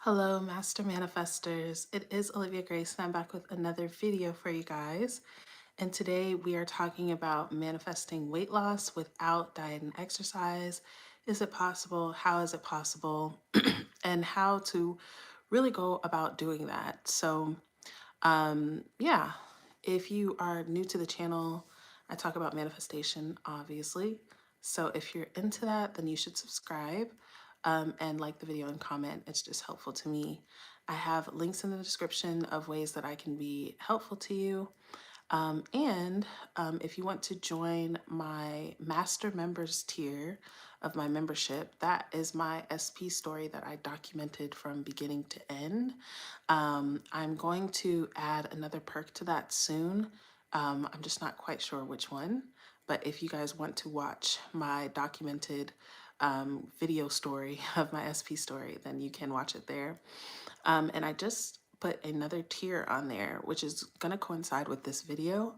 Hello, Master Manifestors. It is Olivia Grace, and I'm back with another video for you guys. And today we are talking about manifesting weight loss without diet and exercise. Is it possible? How is it possible? And how to really go about doing that. Yeah, if you are new to the channel, I talk about manifestation, obviously. So if you're into that, then you should subscribe and like the video and comment. It's just helpful to me. I have links in the description of ways that I can be helpful to you. And if you want to join my master members tier of my membership, that is my SP story that I documented from beginning to end. I'm going to add another perk to that soon. I'm just not quite sure which one, but if you guys want to watch my documented video story of my SP story, then you can watch it there. And I just put another tier on there, which is going to coincide with this video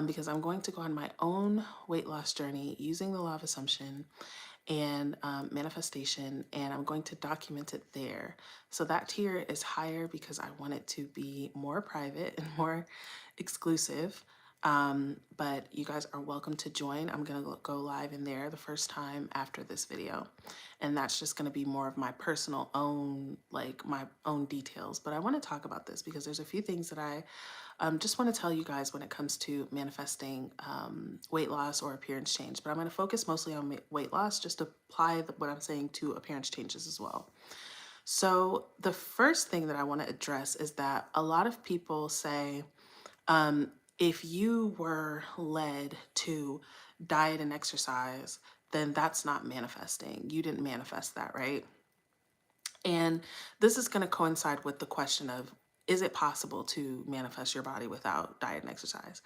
because I'm going to go on my own weight loss journey using the law of assumption and manifestation, and I'm going to document it there. So that tier is higher because I want it to be more private and more exclusive. But you guys are welcome to join. I'm gonna go live in there the first time after this video. And that's just gonna be more of my personal own, like my own details. But I wanna talk about this because there's a few things that I just want to tell you guys when it comes to manifesting weight loss or appearance change. But I'm going to focus mostly on weight loss, just to apply what I'm saying to appearance changes as well. So the first thing that I want to address is that a lot of people say, if you were led to diet and exercise, then that's not manifesting. You didn't manifest that, right? And this is going to coincide with the question of, is it possible to manifest your body without diet and exercise?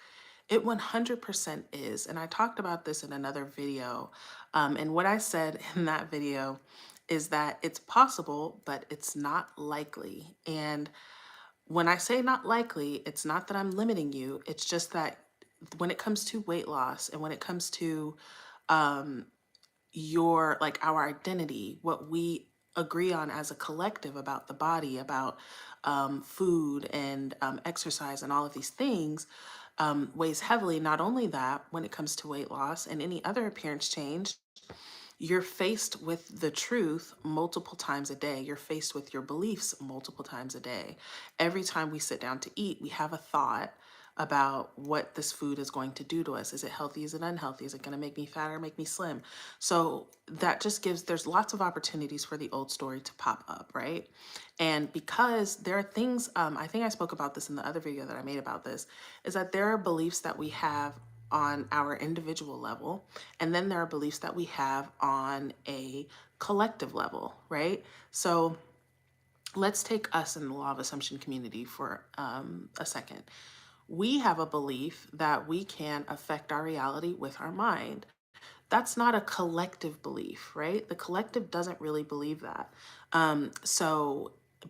It 100% is. And I talked about this in another video. And what I said in that video is that it's possible, but it's not likely. And when I say not likely, it's not that I'm limiting you. It's just that when it comes to weight loss and when it comes to um, your like our identity, what we agree on as a collective about the body, about food and exercise and all of these things weighs heavily. Not only that, when it comes to weight loss and any other appearance change, you're faced with the truth multiple times a day. You're faced with your beliefs multiple times a day. Every time we sit down to eat, we have a thought about what this food is going to do to us. Is it healthy? Is it unhealthy? Is it going to make me fat or make me slim? So that just gives, there's lots of opportunities for the old story to pop up, right? And because there are things, I think I spoke about this in the other video that I made about this, is that there are beliefs that we have on our individual level, and then there are beliefs that we have on a collective level, right? So let's take us in the law of assumption community for a second. We have a belief that we can affect our reality with our mind. That's not a collective belief, right? The collective doesn't really believe that.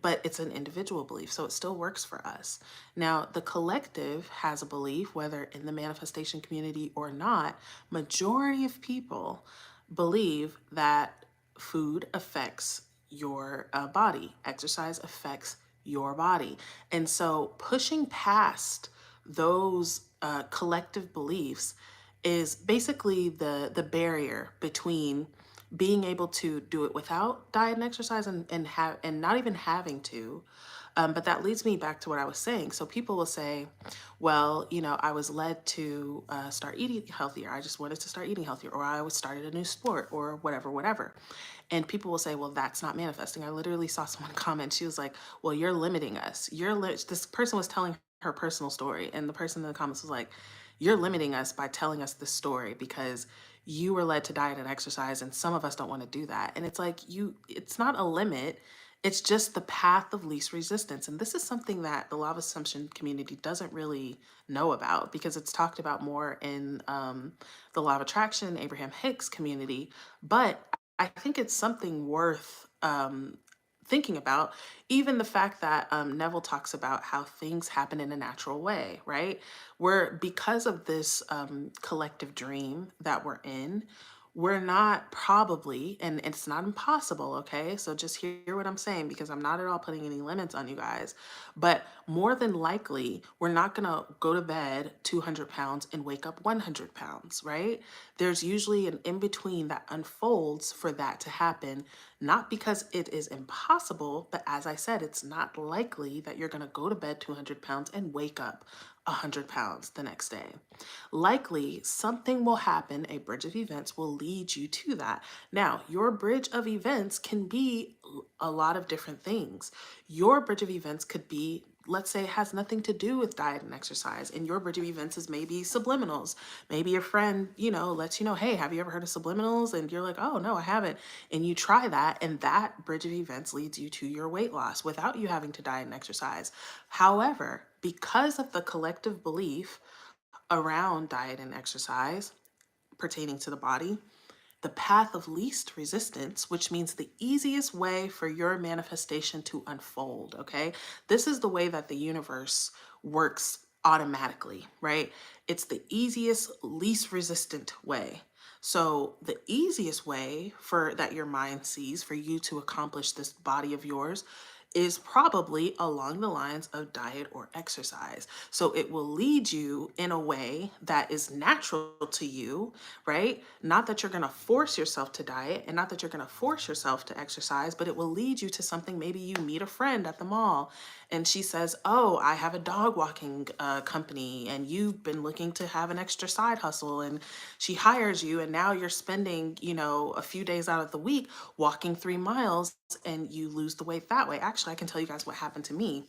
But it's an individual belief, so it still works for us. Now, the collective has a belief, whether in the manifestation community or not, majority of people believe that food affects your body, exercise affects your body. And so pushing past those collective beliefs is basically the barrier between being able to do it without diet and exercise and not even having to. But that leads me back to what I was saying. So people will say, well, you know, I was led to start eating healthier. I just wanted to start eating healthier, or I was started a new sport or whatever, whatever. And people will say, well, that's not manifesting. I literally saw someone comment. She was like, well, you're limiting us. This person was telling her personal story. And the person in the comments was like, you're limiting us by telling us this story because you were led to diet and exercise and some of us don't want to do that. And it's like, it's not a limit. It's just the path of least resistance. And this is something that the law of assumption community doesn't really know about because it's talked about more in the law of attraction, Abraham Hicks community. But I think it's something worth thinking about. Even the fact that Neville talks about how things happen in a natural way, right? Where because of this collective dream that we're in, we're not probably, and it's not impossible, okay? So just hear what I'm saying because I'm not at all putting any limits on you guys. But more than likely, we're not gonna go to bed 200 pounds and wake up 100 pounds, right? There's usually an in between that unfolds for that to happen, not because it is impossible, but as I said, it's not likely that you're gonna go to bed 200 pounds and wake up 100 pounds the next day. Likely something will happen, a bridge of events will lead you to that. Now, your bridge of events can be a lot of different things. Your bridge of events could be, let's say, it has nothing to do with diet and exercise, and your bridge of events is maybe subliminals. Maybe your friend, lets you know, hey, have you ever heard of subliminals? And you're like, oh, no, I haven't. And you try that, and that bridge of events leads you to your weight loss without you having to diet and exercise. However, because of the collective belief around diet and exercise pertaining to the body, the path of least resistance, which means the easiest way for your manifestation to unfold, okay? This is the way that the universe works automatically, right? It's the easiest, least resistant way. So the easiest way for that your mind sees for you to accomplish this body of yours is probably along the lines of diet or exercise. So it will lead you in a way that is natural to you, right? Not that you're going to force yourself to diet and not that you're going to force yourself to exercise, but it will lead you to something. Maybe you meet a friend at the mall and she says, oh, I have a dog walking company and you've been looking to have an extra side hustle, and she hires you and now you're spending, a few days out of the week walking 3 miles and you lose the weight that way. Actually, I can tell you guys what happened to me,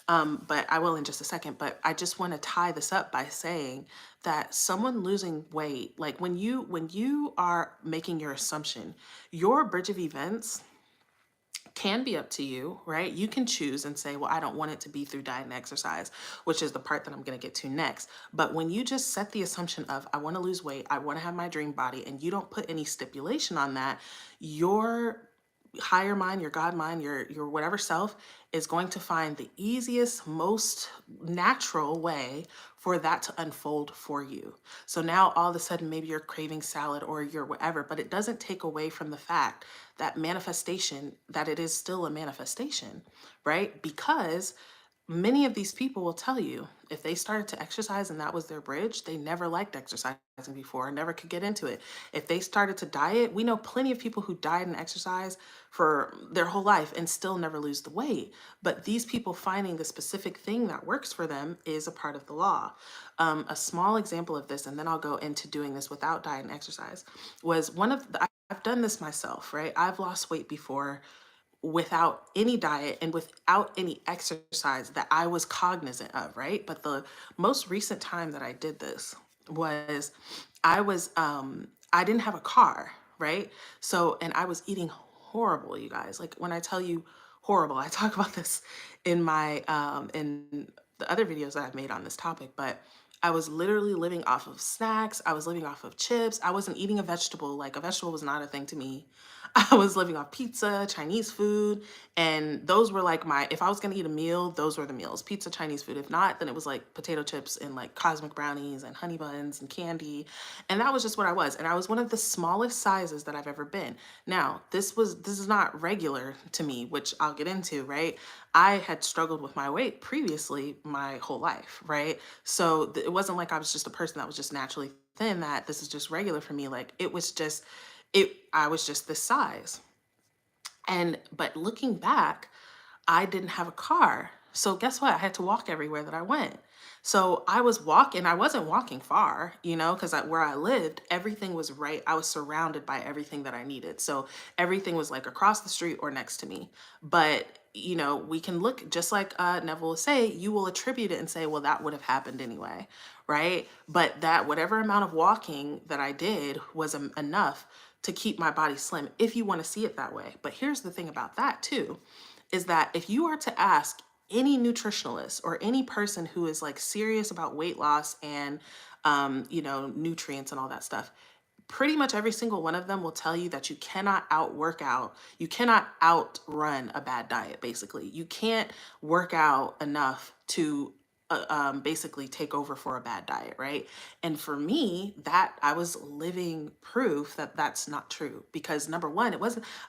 but I will in just a second. But I just want to tie this up by saying that someone losing weight, like when you are making your assumption, your bridge of events can be up to you, right? You can choose and say, well, I don't want it to be through diet and exercise, which is the part that I'm going to get to next. But when you just set the assumption of, I want to lose weight, I want to have my dream body, and you don't put any stipulation on that, your higher mind, your God mind, your whatever self is going to find the easiest, most natural way for that to unfold for you. So now all of a sudden, maybe you're craving salad or you're whatever, but it doesn't take away from the fact that manifestation, that it is still a manifestation, right? Because many of these people will tell you if they started to exercise and that was their bridge, they never liked exercising before, never could get into it. If they started to diet, we know plenty of people who diet and exercise for their whole life and still never lose the weight. But these people finding the specific thing that works for them is a part of the law. A small example of this, and then I'll go into doing this without diet and exercise, was I've done this myself, right? I've lost weight before without any diet and without any exercise that I was cognizant of, right? But the most recent time that I did this was I didn't have a car, right? So and I was eating horrible, you guys. Like when I tell you horrible, I talk about this in the other videos that I've made on this topic, but I was literally living off of snacks. I was living off of chips. I wasn't eating a vegetable. Like a vegetable was not a thing to me. I was living off pizza, Chinese food, and those were like if I was gonna eat a meal, those were the meals: pizza, Chinese food. If not, then it was like potato chips and like cosmic brownies and honey buns and candy. And that was just what I was. And I was one of the smallest sizes that I've ever been. Now, this is not regular to me, which I'll get into, right? I had struggled with my weight previously my whole life, right? So it wasn't like I was just a person that was just naturally thin, that this is just regular for me. Like I was just this size. But looking back, I didn't have a car. So guess what? I had to walk everywhere that I went. So I was walking, I wasn't walking far, because where I lived, everything was right. I was surrounded by everything that I needed. So everything was like across the street or next to me. But, we can look, just like Neville will say, you will attribute it and say, well, that would have happened anyway, right? But that whatever amount of walking that I did was enough to keep my body slim, if you want to see it that way. But here's the thing about that too, is that if you are to ask any nutritionalist or any person who is like serious about weight loss and nutrients and all that stuff, pretty much every single one of them will tell you that you cannot you cannot outrun a bad diet. Basically, you can't work out enough to basically take over for a bad diet, right? And for me, that I was living proof that that's not true, because number one,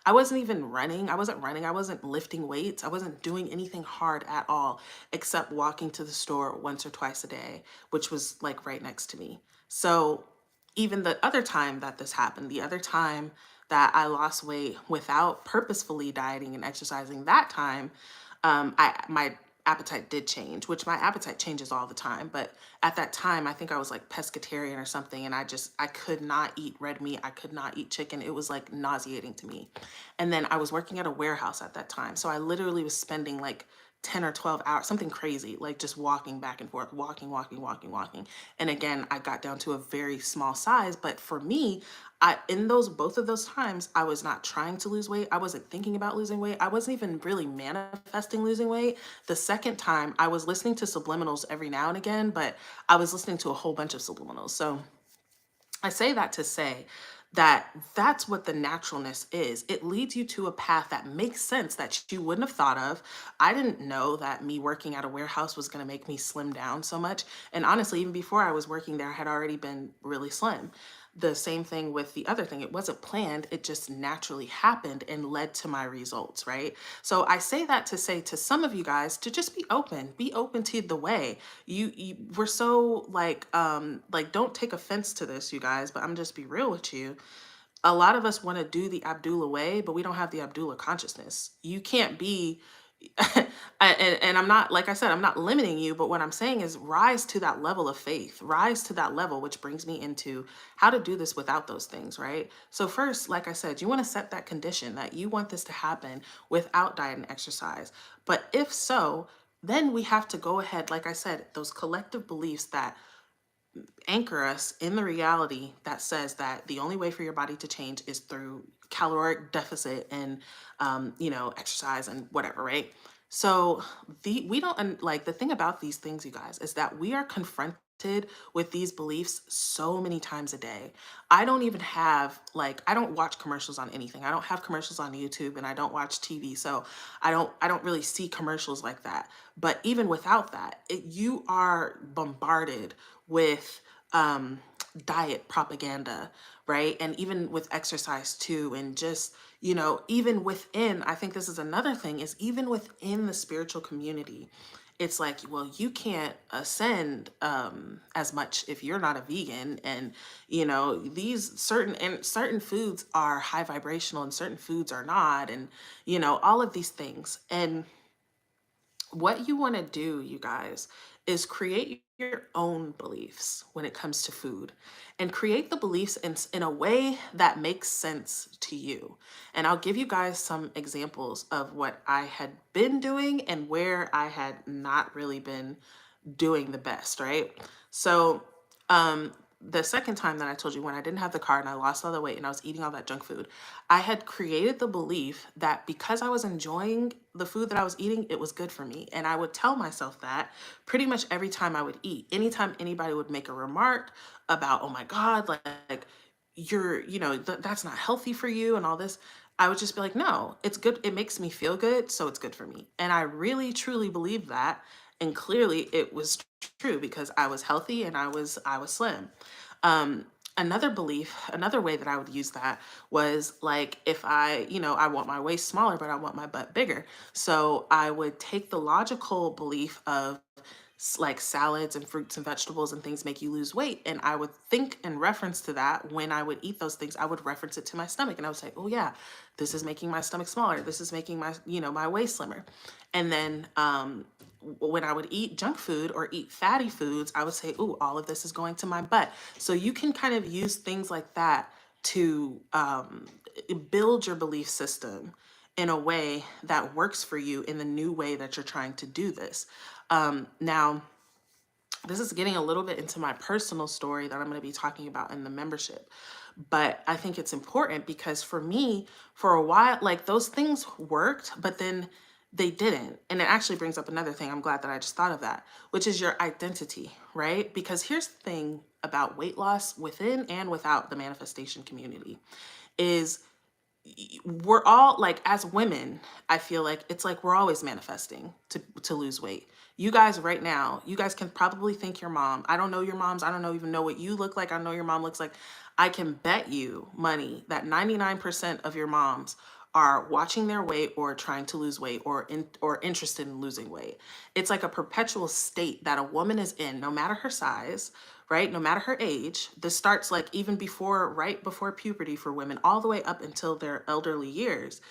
I wasn't even running. I wasn't lifting weights. I wasn't doing anything hard at all except walking to the store once or twice a day, which was like right next to me. So even the other time that this happened, the other time that I lost weight without purposefully dieting and exercising, that time, I my appetite did change, which my appetite changes all the time. But at that time, I think I was like pescatarian or something, and I could not eat red meat. I could not eat chicken. It was like nauseating to me. And then I was working at a warehouse at that time, so I literally was spending like 10 or 12 hours, something crazy, like just walking back and forth, walking. And again, I got down to a very small size. But for me, in those both of those times, I was not trying to lose weight. I wasn't thinking about losing weight. I wasn't even really manifesting losing weight. The second time, I was listening to subliminals every now and again, but I was listening to a whole bunch of subliminals. So I say that to say that that's what the naturalness is. It leads you to a path that makes sense that you wouldn't have thought of. I didn't know that me working at a warehouse was going to make me slim down so much. And honestly, even before I was working there, I had already been really slim. The same thing with the other thing. It wasn't planned, it just naturally happened and led to my results, right? So I say that to say to some of you guys to just be open to the way. You we're so like don't take offense to this, you guys, but I'm just be real with you. A lot of us want to do the Abdullah way, but we don't have the Abdullah consciousness. You can't be and I'm not, like I said, I'm not limiting you, but what I'm saying is rise to that level of faith, rise to that level, which brings me into how to do this without those things, right? So first, like I said, you want to set that condition that you want this to happen without diet and exercise. But if so, then we have to go ahead, like I said, those collective beliefs that anchor us in the reality that says that the only way for your body to change is through caloric deficit and exercise and whatever, right? So we don't like the thing about these things, you guys, is that we are confronted with these beliefs so many times a day. I don't even have like I don't watch commercials on anything. I don't have commercials on YouTube, and I don't watch TV. So I don't really see commercials like that. But even without that, you are bombarded with diet propaganda, right? And even with exercise too, and just, even within, I think this is another thing, is even within the spiritual community, it's like, well, you can't ascend as much if you're not a vegan. And, these certain foods are high vibrational and certain foods are not. And, all of these things. And what you want to do, you guys, is create your own beliefs when it comes to food, and create the beliefs in a way that makes sense to you. And I'll give you guys some examples of what I had been doing and where I had not really been doing the best, right? So, the second time that I told you, when I didn't have the car and I lost all the weight and I was eating all that junk food, I had created the belief that because I was enjoying the food that I was eating, it was good for me. And I would tell myself that pretty much every time I would eat. Anytime anybody would make a remark about, oh my God, like you're, that's not healthy for you and all this, I would just be like, no, it's good. It makes me feel good, so it's good for me. And I really, truly believe that. And clearly it was true because I was healthy and I was slim. Um, another way that I would use that was like if I want my waist smaller, but I want my butt bigger. So I would take the logical belief of like salads and fruits and vegetables and things make you lose weight. And I would think in reference to that, when I would eat those things, I would reference it to my stomach and I would say, oh yeah, this is making my stomach smaller. This is making my waist slimmer. And then, when I would eat junk food or eat fatty foods, I would say, "Ooh, all of this is going to my butt." So you can kind of use things like that to build your belief system in a way that works for you in the new way that you're trying to do this. Now, this is getting a little bit into my personal story that I'm going to be talking about in the membership. But I think it's important because for me, for a while, like those things worked, but then they didn't. And it actually brings up another thing. I'm glad that I just thought of that, which is your identity, right? Because here's the thing about weight loss within and without the manifestation community is we're all like, as women, I feel like it's like we're always manifesting to lose weight. You guys right now, you guys can probably think your mom. I don't know your moms. I don't know even know what you look like. I know your mom looks like. I can bet you money that 99% of your moms are watching their weight or trying to lose weight or interested in losing weight. It's like a perpetual state that a woman is in, no matter her size, right? No matter her age. This starts like even before, right before puberty for women, all the way up until their elderly years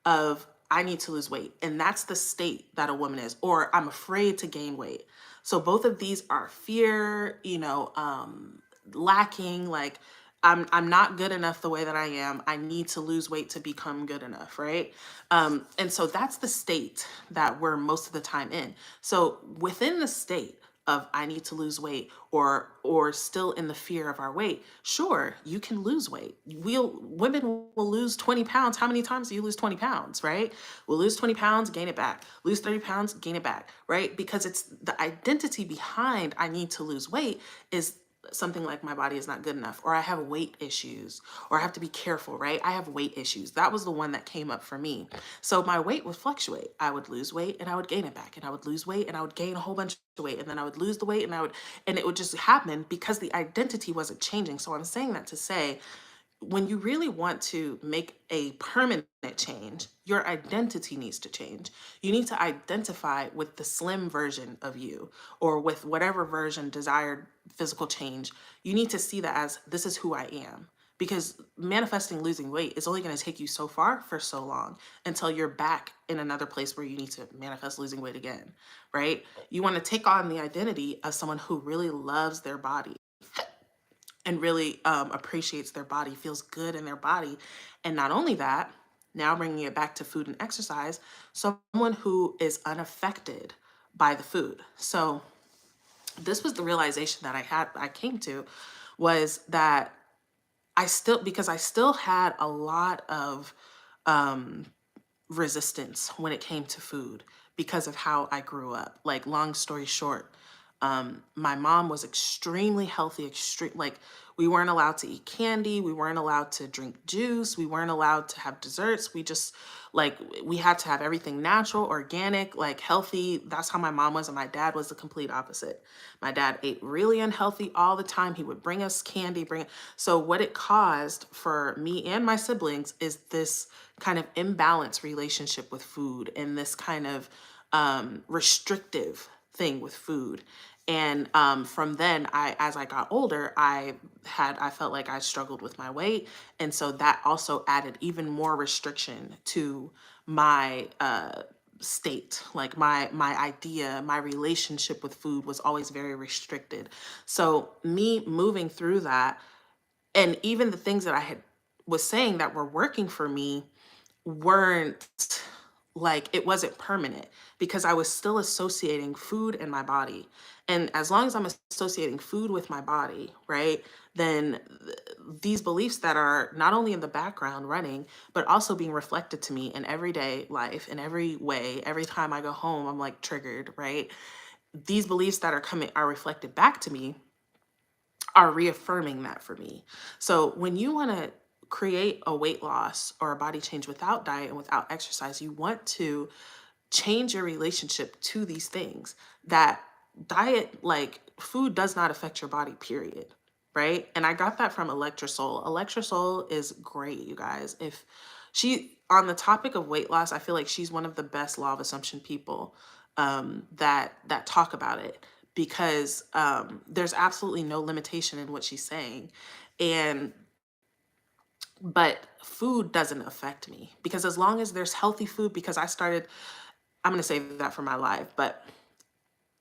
of I need to lose weight. And that's the state that a woman is, or I'm afraid to gain weight. So both of these are fear, lacking, like I'm not good enough the way that I am. I need to lose weight to become good enough, right? And so that's the state that we're most of the time in. So within the state of I need to lose weight or still in the fear of our weight, sure, you can lose weight. Women will lose 20 pounds. How many times do you lose 20 pounds, right? We'll lose 20 pounds, gain it back. Lose 30 pounds, gain it back, right? Because it's the identity behind I need to lose weight is something like my body is not good enough, or I have weight issues, or I have to be careful, right? I have weight issues. That was the one that came up for me. So my weight would fluctuate. I would lose weight and I would gain it back, and I would lose weight and I would gain a whole bunch of weight, and then I would lose the weight and it would just happen because the identity wasn't changing. So I'm saying that to say, when you really want to make a permanent change, your identity needs to change. You need to identify with the slim version of you or with whatever version desired physical change. You need to see that as this is who I am. Because manifesting losing weight is only going to take you so far for so long until you're back in another place where you need to manifest losing weight again, right? You want to take on the identity of someone who really loves their body and really appreciates their body, feels good in their body. And not only that, now bringing it back to food and exercise, someone who is unaffected by the food. So this was the realization that I came to was that because I still had a lot of resistance when it came to food because of how I grew up. Like, long story short, my mom was extremely healthy, like we weren't allowed to eat candy, we weren't allowed to drink juice, we weren't allowed to have desserts. We had to have everything natural, organic, like healthy. That's how my mom was. And my dad was the complete opposite. My dad ate really unhealthy all the time. He would bring us candy, so what it caused for me and my siblings is this kind of imbalanced relationship with food and this kind of restrictive thing with food. And from then, as I got older, I felt like I struggled with my weight, and so that also added even more restriction to my state. Like my relationship with food was always very restricted. So me moving through that, and even the things that I had was saying that were working for me weren't, like, it wasn't permanent because I was still associating food and my body. And as long as I'm associating food with my body, right, then these beliefs that are not only in the background running, but also being reflected to me in everyday life in every way. Every time I go home, I'm like triggered, right? These beliefs that are coming are reflected back to me are reaffirming that for me. So when you want to create a weight loss or a body change without diet and without exercise, you want to change your relationship to these things. That diet, like food, does not affect your body, period. Right. And I got that from Electrosol. Electrosol is great, you guys. If she, on the topic of weight loss, I feel like she's one of the best law of assumption people that talk about it, because there's absolutely no limitation in what she's saying. And but food doesn't affect me, because as long as there's healthy food, because I'm going to save that for my live, but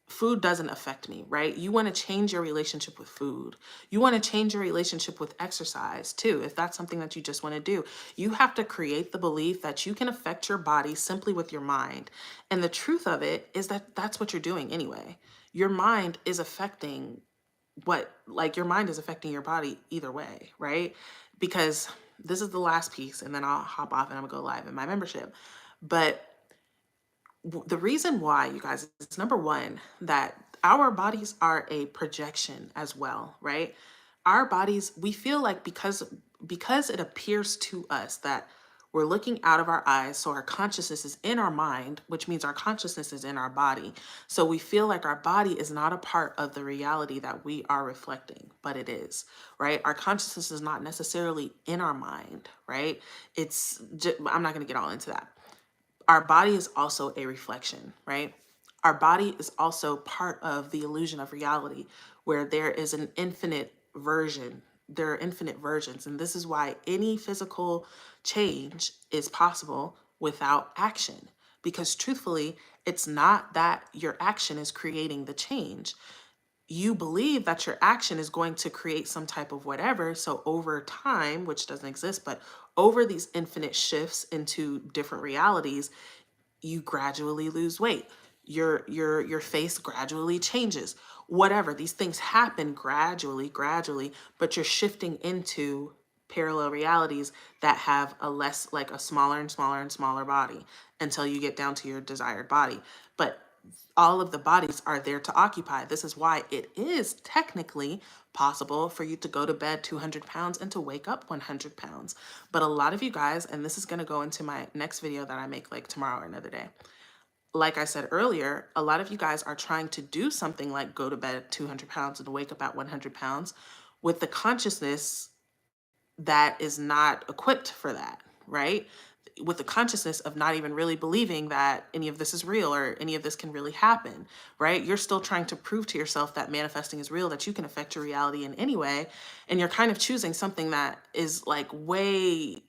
food doesn't affect me, right? You want to change your relationship with food. You want to change your relationship with exercise too. If that's something that you just want to do, you have to create the belief that you can affect your body simply with your mind. And the truth of it is that that's what you're doing anyway. Your mind is affecting your mind is affecting your body either way, right? Because this is the last piece, and then I'll hop off and I'm gonna go live in my membership. But the reason why, you guys, is number one, that our bodies are a projection as well, right? Our bodies, we feel like because it appears to us that We're looking out of our eyes, so our consciousness is in our mind, which means our consciousness is in our body. So we feel like our body is not a part of the reality that we are reflecting, but it is, right? Our consciousness is not necessarily in our mind, right? I'm not going to get all into that. Our body is also a reflection, right? Our body is also part of the illusion of reality, where there is an infinite version. There are infinite versions. And this is why any physical change is possible without action. Because truthfully, it's not that your action is creating the change. You believe that your action is going to create some type of whatever. So over time, which doesn't exist, but over these infinite shifts into different realities, you gradually lose weight. Your face gradually changes. Whatever, these things happen gradually, but you're shifting into parallel realities that have a less, like a smaller and smaller and smaller body until you get down to your desired body. But all of the bodies are there to occupy. This is why it is technically possible for you to go to bed 200 pounds and to wake up 100 pounds. But a lot of you guys, and this is going to go into my next video that I make like tomorrow or another day. Like I said earlier, a lot of you guys are trying to do something like go to bed at 200 pounds and wake up at 100 pounds with the consciousness that is not equipped for that, right? With the consciousness of not even really believing that any of this is real or any of this can really happen, right? You're still trying to prove to yourself that manifesting is real, that you can affect your reality in any way. And you're kind of choosing something that is like way,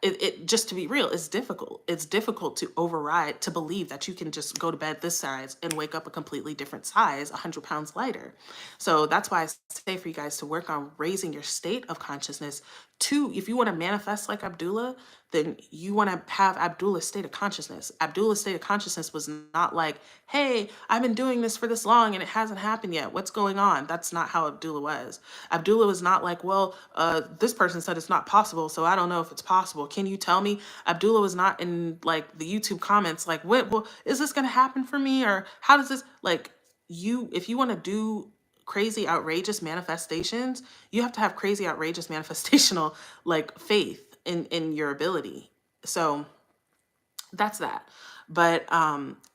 it just to be real, it's difficult. It's difficult to override, to believe that you can just go to bed this size and wake up a completely different size, 100 pounds lighter. So that's why I say for you guys to work on raising your state of consciousness to, if you want to manifest like Abdullah, then you want to have Abdullah's state of consciousness. Abdullah's state of consciousness was not like, hey, I've been doing this for this long and it hasn't happened yet. What's going on? That's not how Abdullah was. Abdullah was not like, well, this person said it's not possible, so I don't know if it's possible. Can you tell me? Abdullah was not in like the YouTube comments like, what, well, is this going to happen for me? Or how does this, like, if you want to do crazy outrageous manifestations, you have to have crazy outrageous manifestational like faith in your ability. So that's that. But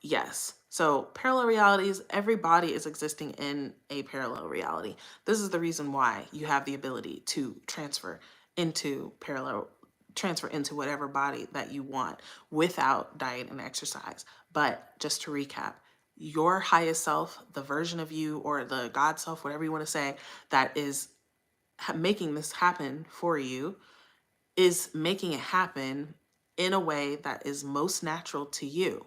yes, so parallel realities, everybody is existing in a parallel reality. This is the reason why you have the ability to transfer into whatever body that you want without diet and exercise. But just to recap, your highest self, the version of you or the God self, whatever you want to say, that is making this happen for you, is making it happen in a way that is most natural to you.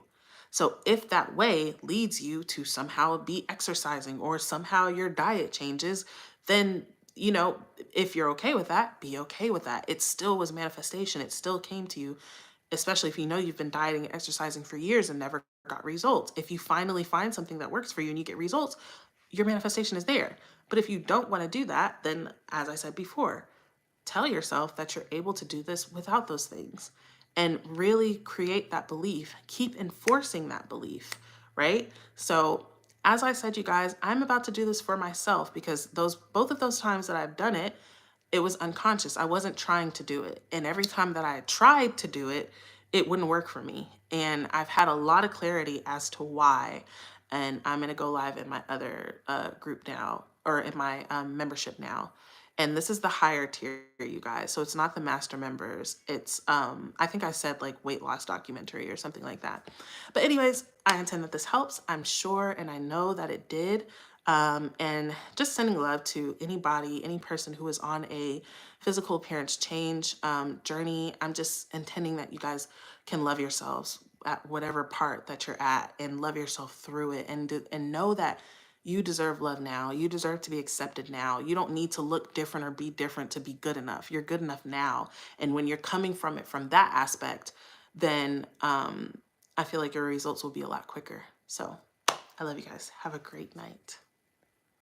So if that way leads you to somehow be exercising or somehow your diet changes, then, if you're okay with that, be okay with that. It still was manifestation. It still came to you, especially if you know you've been dieting and exercising for years and never got results. If you finally find something that works for you and you get results, your manifestation is there. But if you don't want to do that, then as I said before, tell yourself that you're able to do this without those things and really create that belief. Keep enforcing that belief, right? So as I said, you guys, I'm about to do this for myself because both of those times that I've done it, it was unconscious. I wasn't trying to do it. And every time that I tried to do it, it wouldn't work for me. And I've had a lot of clarity as to why. And I'm going to go live in my other group now, or in my membership now. And this is the higher tier, you guys. So it's not the master members. It's, I think I said like weight loss documentary or something like that. But anyways, I intend that this helps. I'm sure, and I know that it did. And just sending love to anybody, any person who is on a physical appearance change journey. I'm just intending that you guys can love yourselves at whatever part that you're at and love yourself through it, and know that you deserve love now. You deserve to be accepted now. You don't need to look different or be different to be good enough. You're good enough now. And when you're coming from it from that aspect, then I feel like your results will be a lot quicker. So I love you guys. Have a great night.